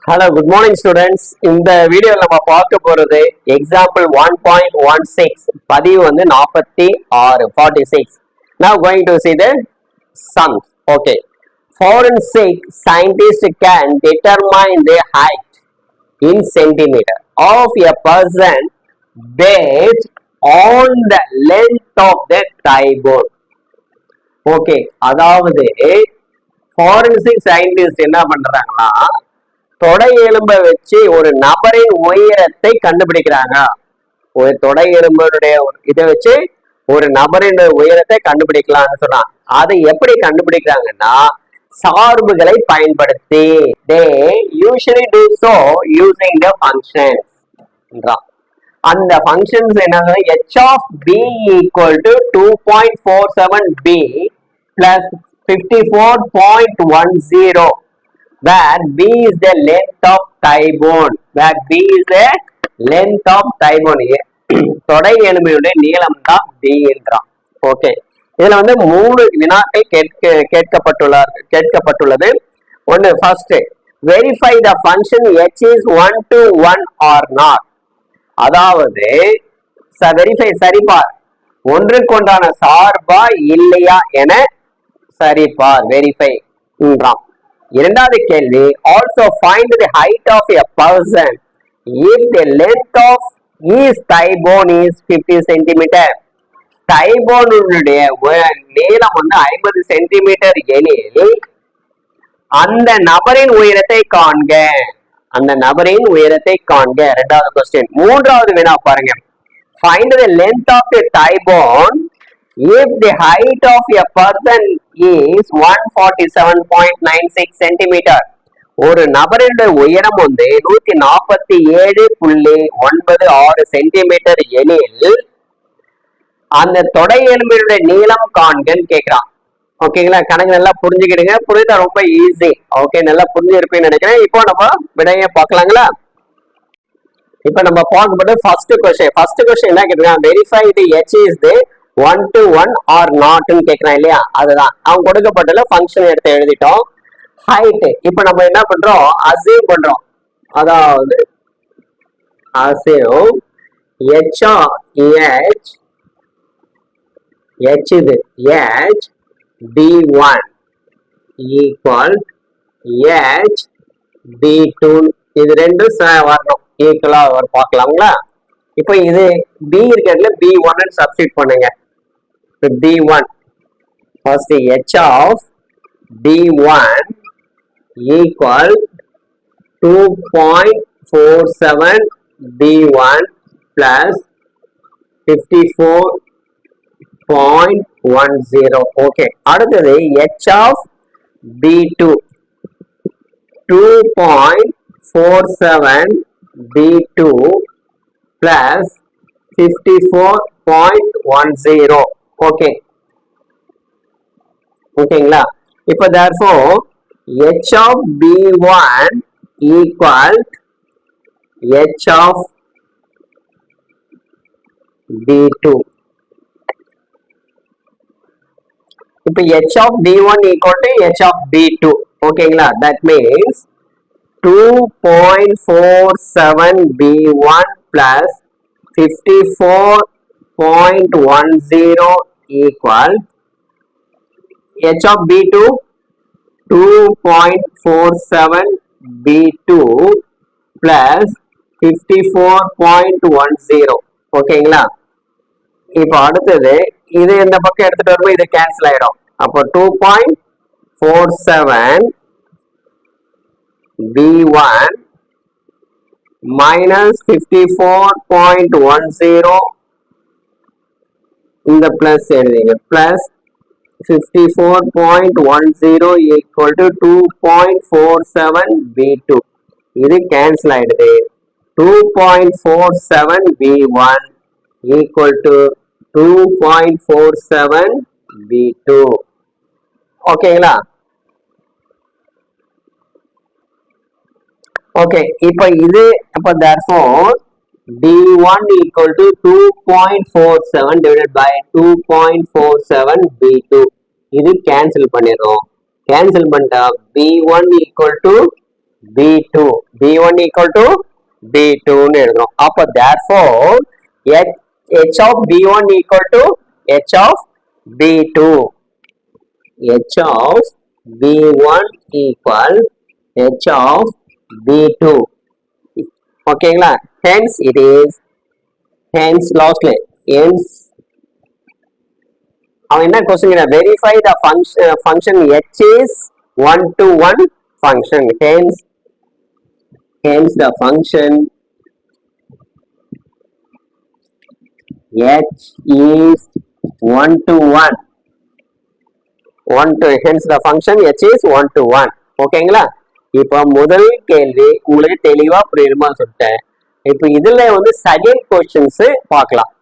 Hello, good morning students. இந்த வீடியோல நம்ம பார்க்க போறது example 1.16 பதிவு வந்து 46. Now going to see the sums. Okay. Forensic scientist can determine the height in centimeter of a person based on the length of the thigh bone. Okay. அதாவது forensic scientist என்ன பண்றாங்கன்னா தொடை எலும்பை வச்சு ஒரு நபரின் உயரத்தை கண்டுபிடிக்கிறாங்க. ஒரு தொடை எலும்புடைய இதை வச்சு ஒரு நபரின் உயரத்தை கண்டுபிடிக்கலாம்னு சொன்னான். அதை எப்படி கண்டுபிடிக்கிறாங்கன்னா சார்புகளை பயன்படுத்தி they usually do so using the functions. அந்த ஃபங்க்ஷன்ஸ் என்னன்னா h of b equal to 2.47b plus 54.10 where b is the length of thigh bone. Where b is the length of thigh bone. தொடை எலும்பினுடைய நீளம் தான் b என்றான். Okay, இதுல வந்து 3 வினாக்கள் கேட்கப்பட்டுள்ளது. ஒன்னு first, verify the function h is 1 to 1 or not. அதாவது வெரிஃபை சரிபார், ஒன்றுக்கொன்றான சார்பா இல்லையா என சரிபார், வெரிஃபை என்றான். இரண்டாவது கேள்வி, also find the height of a person if the length of his thigh bone is 50 cm. thigh bone உடைய நீளம் வந்து 50 சென்டிமீட்டர் எனில் அந்த நபரின் உயரத்தை காண்க. அந்த நபரின் உயரத்தை காண்க. இரண்டாவது கொஸ்டின். மூன்றாவது வினா பாருங்க, find the length of the thigh bone if the height of a person is 147.96 cm. ஒரு நபரினுடைய உயரம் வந்து 147.96 சென்டிமீட்டர் எனில் அந்த தொடை எலும்பினுடைய நீளம் காண்கன்னு கேட்கிறான். ஓகேங்களா, கணக்கு நல்லா புரிஞ்சுக்கிடுங்க. புரியுதா? ரொம்ப ஈஸி. ஓகே, நல்லா புரிஞ்சிருப்பீங்கன்னு நினைக்கிறேன். இப்போ நம்ம விடைய பார்க்கலாங்களா? இப்ப நம்ம பார்க்கப்பட்ட ஃபர்ஸ்ட் கொஸ்டின் என்ன கேட்கிறான், verify the h is the 1 to 1 or not ன்னு கேட்கிறான் இல்லையா? அதுதான் அவன் கொடுக்கப்பட்டுள்ள ஃபங்க்ஷன் எடுத்து எழுதிட்டோம். ஹைட் இப்ப நம்ம என்ன பண்றோம், அசீவ் பண்றோம். அதாவது அசீவ் h இது h d1 equal h d2. இது ரெண்டும் வரணும், ஈக்குவலா பார்க்கலாங்களா? இப்போ இது b இருக்கிறதுல b1 சப்ஸ்டிட் பண்ணுங்க. d1 first h of d1 equal 2.47 d1 plus 54.10. Okay, அடுத்தது h of d2 2.47 d2 plus 54.10. Okay, ஓகேங்களா? இப்போ therefore h of b1 equal h of b2. இப்போ h of b1 equal to h of b2. ஓகேங்களா? that means 2.47 b1 plus 54.10 equal h of b2 2.47 b2 plus 54.10. ஓகேங்களா? இப்போ அடுத்தது இது இந்த பக்கம் எடுத்துட்டு வரும்போது இது கேன்சல் ஆயிடும். அப்போ 2.47 b1 minus 54.10 இந்த பிளஸ் எழுதிங்க, பிளஸ் 54.10 equal to 2.47 b2. இது கேன்சல் ஆயிடுது. 2.47 b1 equal to 2.47 b2. ஓகேங்களா? ஓகே, இப்போ இது அப்போ therefore d1 equal to 2.47 divided by 2.47 b2. இது கேன்சல் பண்ணிடுறோம். கேன்சல் பண்ணிட்டா b1 equal to b2 b1 equal to b2 ன்னு எழுதுறோம். அப்ப therefore h of b1 equal to h of b2, h of b1 equal h of b2. ஓகேங்களா? hence it is lastly hence அவன் என்ன question, verify the function h is 1 to 1 function, hence the function h is 1 to 1 hence the function h is 1 to 1. ஓகேங்களா? இப்போ முதல் கேள்வி உங்களுக்கு தெளிவா புரியுமா சொல்லிட்டேன். இப்போ இதுல வந்து செகண்ட் கொஸ்டின்ஸ் பார்க்கலாம்.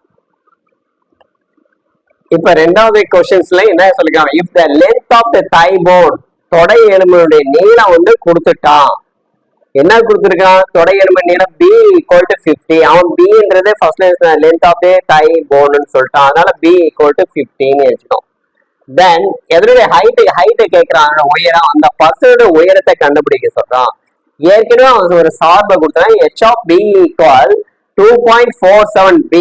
இப்ப ரெண்டாவது கொஸ்டின்ஸ்ல என்ன சொல்லிருக்காங்க, if the length of the thigh bone, தொடை எலும்பினுடைய நீளம் வந்து கொடுத்துட்டான். என்ன கொடுத்துருக்கான், தொடை எலும்பு நீளம் b equal to 50. அவன் bன்றது ஃபர்ஸ்ட்ல length of the thigh bone ன்னு சொல்லிட்டான். அதனால b equal to 15 வச்சுக்கணும். தென் எதனுடைய ஹைட் கேட்கறாங்க, உயரம், அந்த பர்சனோட உயரத்தை கண்டுபிடிக்க சொல்றான். ஏற்கனவே அவன் ஒரு சார்பை கொடுத்தான், h of b equal 2.47b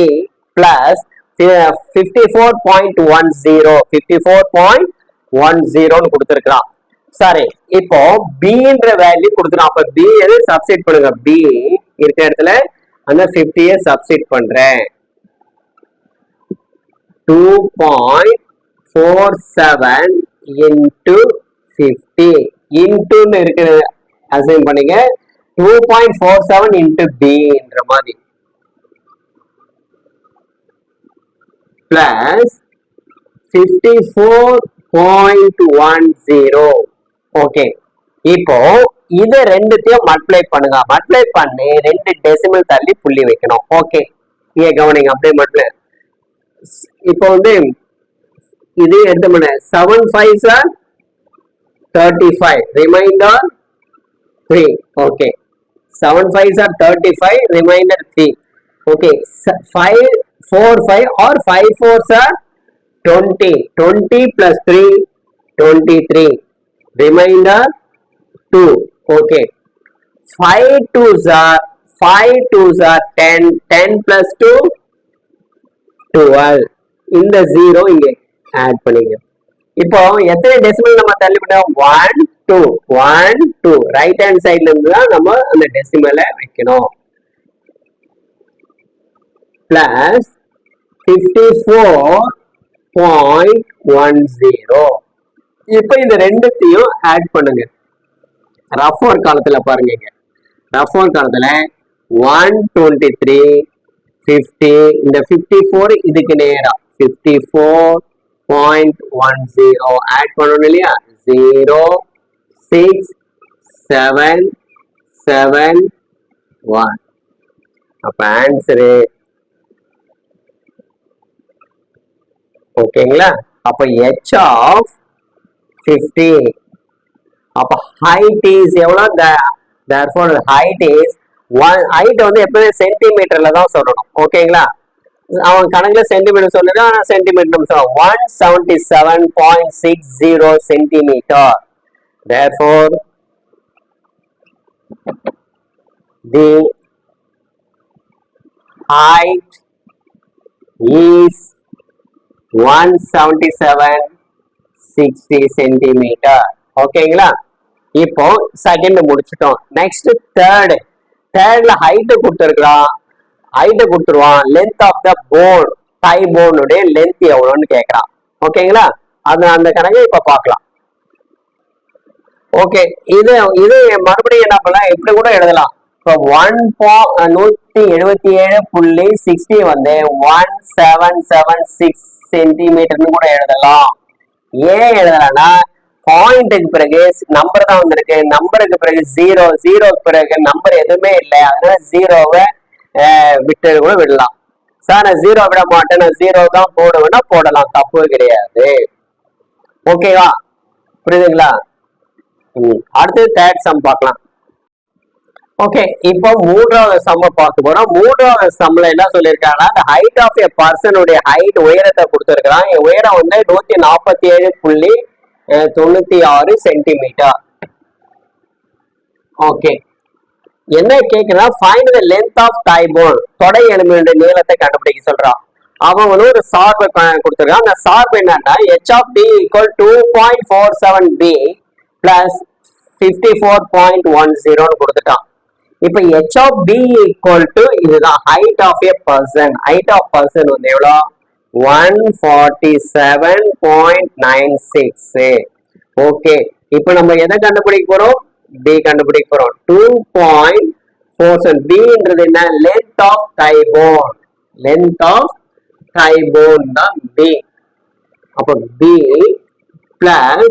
plus 54.10 கொடுத்திருக்கான். சரி, இப்போ bன்ற வேல்யூ கொடுத்துறான். அப்ப b எது சப்ஸ்டிட் பண்ணுங்க, b இருக்கிற இடத்துல அந்த 50 சப்ஸ்டிட் பண்றேன். 2.47 into 50 into இருக்கிற அசைன் பண்ணீங்க, 2.47 into b என்ற மாதிரி plus 54.10. ஓகே, இப்போ இது ரெண்டுத்தையும் மல்டிப்ளை பண்ணுங்க. மல்டிப்ளை பண்ணி 2 டெசிமல் தள்ளி புள்ளி வைக்கணும். ஓகே, இங்க கவனிங்க, அப்படியே மல்டிப்ளை. இப்போ வந்து இது எடுத்து பண்ண 7 5s are 35, remainder 3. Okay, 7 5s are 35, remainder 3. Okay, 5 4 5 or 5 4s are 20. 20 plus 3 23, remainder 2. Okay, 5 2s are 10. 10 plus 2 12. இந்த 0 இங்கே ஆட் பண்ணிங்க. இப்போ எத்தனை டெசிமல் நம்ம தள்ளி பண்ணோம், 1 2 1 2. ரைட் ஹேண்ட் சைட்ல இருந்து தான் நம்ம அந்த டெசிமலை வைக்கணும். பிளஸ் 54.10. இப்போ இந்த ரெண்டுத்தையும் ஆட் பண்ணுங்க. ரஃப் ஒர்க் காலத்துல பாருங்க, ரஃப் ஒர்க் காலத்துல 123 50, இந்த 54 இதுக்கு நேரா 54.10 ஆட் பண்ணணும் இல்லையா, 0 6 7 7 1. அப்ப ஆன்சரு ஓகேங்களா. அப்ப h of 50. அப்ப height is எவ்வளவு, therefore height is 1. height வந்து எப்பவுமே சென்டிமீட்டர்ல தான் சொல்லணும். ஓகேங்களா, அவன் கணக்குல சென்டிமீட்டர் சொல்லுறா, சென்டிமீட்டர் சொல்ல 177.60 centimetre. therefore the height is 177.60 centimetre. ஓகேங்களா, இப்போ செகண்ட் முடிச்சிட்டோம். நெக்ஸ்ட் தேர்ட்ல ஹைட் கொடுத்துருக்கான், ஹைட் கொடுத்துருவான். லென்த் ஆஃப் த போன், டை போனுடைய லென்த் எவ்வளோன்னு கேட்கறான். ஓகேங்களா, அந்த கணக்கை இப்ப பார்க்கலாம். ஓகே, இது மறுபடியும் என்ன பண்ணலாம், இப்படி கூட எழுதலாம். இப்போ 177.60 வந்து 1776 சென்டிமீட்டர்னு கூட எழுதலாம். ஏன் எழுதலாம்னா, பாயிண்ட்டுக்கு பிறகு நம்பர் தான் வந்திருக்கு, நம்பருக்கு பிறகு 0 பிறகு நம்பர் எதுவுமே இல்லை, அதனால 0வை விட்டு கூட விடலாம். சார் நான் 0 விட மாட்டேன், நான் 0 தான் போடுவேன்னா போடலாம், தப்பு கிடையாது. ஓகேவா, புரியுதுங்களா? அடுத்து தேர்ட் சம் பார்க்கலாம். ஓகே, இப்போ மூன்றாவது சம்ம பார்க்க போறோம். மூன்றாவது சம்ல என்ன சொல்லியிருக்காங்கன்னா, the height of a person உடைய ஹைட், உயரத்தை கொடுத்துருக்கான். உயரம் வந்து 147.96 சென்டிமீட்டர். ஓகே, என்ன கேக்குறா, find the length of thigh bone, தொடை எலும்பினுடைய நீளத்தை கண்டுபிடிக்க சொல்றான். அவன் வந்து ஒரு சார்பை கொடுத்துருக்கான். அந்த சார்பு என்னன்னா h of b equal 2.47b plus 54.10 கொடுத்துட்டான். இப்ப h of b equal to இதுதான் height of a person. height of person வந்து எவ்வளோ, 147.96. ஓகே, இப்ப நம்ம எதை கண்டுபிடிக்க போறோம், b கண்டுபிடிக்க போறோம். 2.47 b ன்றது என்ன, length of thigh bone. length of thigh bone தான் b. அப்ப b plus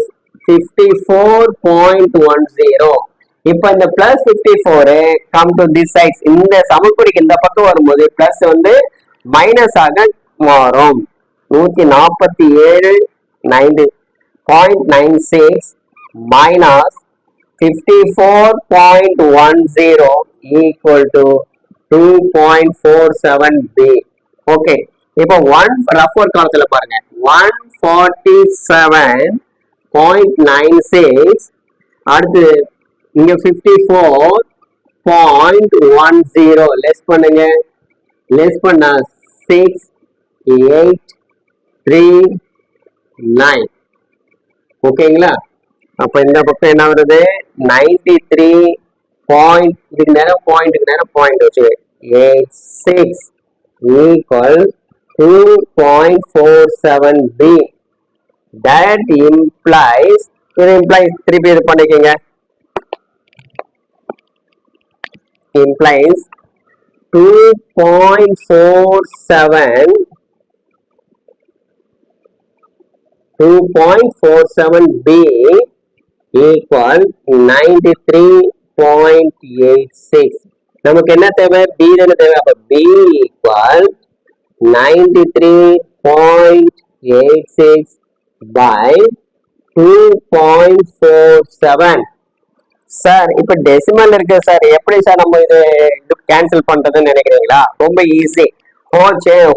54.10. இப்ப இந்த plus 54 come to this side, இந்த சமக்குறிக்கு இந்த பக்கம் வரும்போது பிளஸ் வந்து மைனஸ் ஆக மாறும். 147.96 minus 54.10 equal to 2.47b. Okay, இப்போ ரஃப் ஒர்க் காலத்துல பாருங்க, 147.96 அடுத்து இங்க 54.10 லெஸ் பண்ணுங்க, லெஸ் பண்ணா 6839. ஓகேங்களா, அப்ப இந்த பக்கம் என்ன வருது, 93. இதுக்கு நேரம் பாயிண்ட் வச்சு 86 equal 2.47b. that implies, இது implies திருப்பி இது பண்ணிக்கங்க, implies 2.47b equal 93.86. நமக்கு என்ன தேவை, b தானே தேவை. அப்ப b equal 93.86 by 2.47. சார் இப்ப டெசிமல் இருக்கு சார், எப்படி சார் நம்ம இது கேன்சல் பண்றதுன்னு நினைக்கிறீங்களா? ரொம்ப ஈஸி.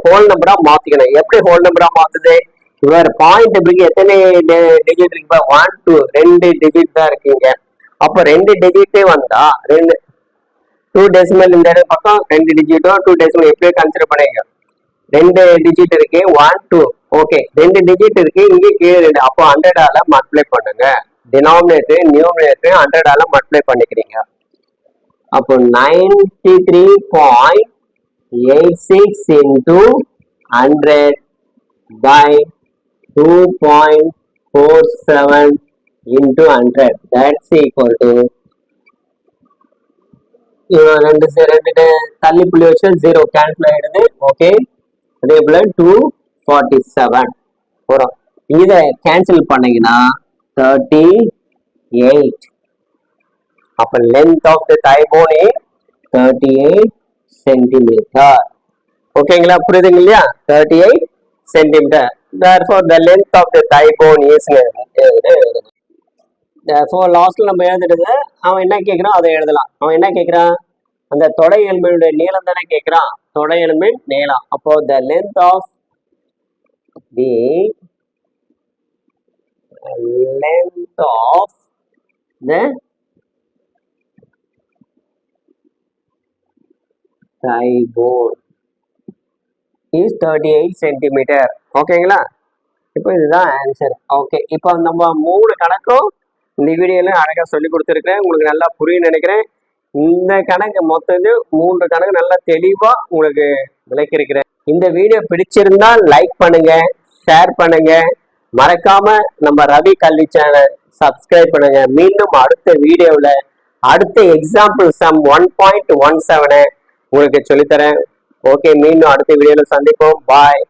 ஹோல் நம்பரா மாத்திக்கணும். எப்படி ஹோல் நம்பரா மாத்துது, இவர் பாயிண்ட் பிரிக்கு எத்தனை டிஜிட் இருக்கு, 1 2 2 டிஜிட் தான் இருக்கீங்க. அப்ப 2 டிஜிட்டே வந்தா 2 டெசிமல் இந்த பக்கம் 2 டிஜிட்டோ 2 டெசிமல் எப்படியோ கன்சிடர் பண்ணிக்க. 2 டிஜிட் இருக்கு, 1 2. ஓகே, 2 டிஜிட் இருக்கு, இங்கே கீழே 2. அப்போ 100ஆல மல்டிப்ளை பண்ணுங்க. டினாமினேட்டர் நியூமினேட்டர் 100ஆல மல்டிப்ளை பண்ணிக்கிறீங்க. அப்போ 93.86 into 100 by 2.47 into 100. That's equal to, ரெண்டு தள்ளி புள்ளி வச்சு 0 கேன்சல் ஆயிடுது. ஓகே, அதே போல 247 வரும். இதை கேன்சல் பண்ணீங்கன்னா 38. அப்ப length of the thigh bone is 38 centimetre. ஓகேங்களா, புரியுதுங்க இல்லையா, 38 centimetre. therefore the length of the thigh bone is, therefore லாஸ்ட்ல நம்ம எழுதுறது, அவன் என்ன கேட்கிறான் அதை எழுதலாம். அவன் என்ன கேட்கிறான், அந்த தொடை எலும்பினுடைய நீளம் தானே கேட்கிறான், தொடை எலும்பின் நீளம். அப்போ the length of the thigh bone is 38 centimetre. ஓகேங்களா, இப்போ இதுதான் ஆன்சர். ஓகே, இப்போ நம்ம 3 கணக்கும் இந்த வீடியோல அழகா சொல்லி கொடுத்துருக்கேன். உங்களுக்கு நல்லா புரியும் நினைக்கிறேன். இந்த கணக்கு மொத்தம் 3 கணக்கு நல்லா தெளிவா உங்களுக்கு விளக்கியிருக்கிறேன். இந்த வீடியோ பிடிச்சிருந்தா லைக் பண்ணுங்க, ஷேர் பண்ணுங்க, மறக்காம நம்ம ரவி கல்வி சேனல் சப்ஸ்கிரைப் பண்ணுங்க. மீண்டும் அடுத்த வீடியோவில் அடுத்த எக்ஸாம்பிள் சம் 1.17 உங்களுக்கு சொல்லித்தரேன். ஓகே, மீண்டும் அடுத்த வீடியோல சந்திப்போம். பாய்.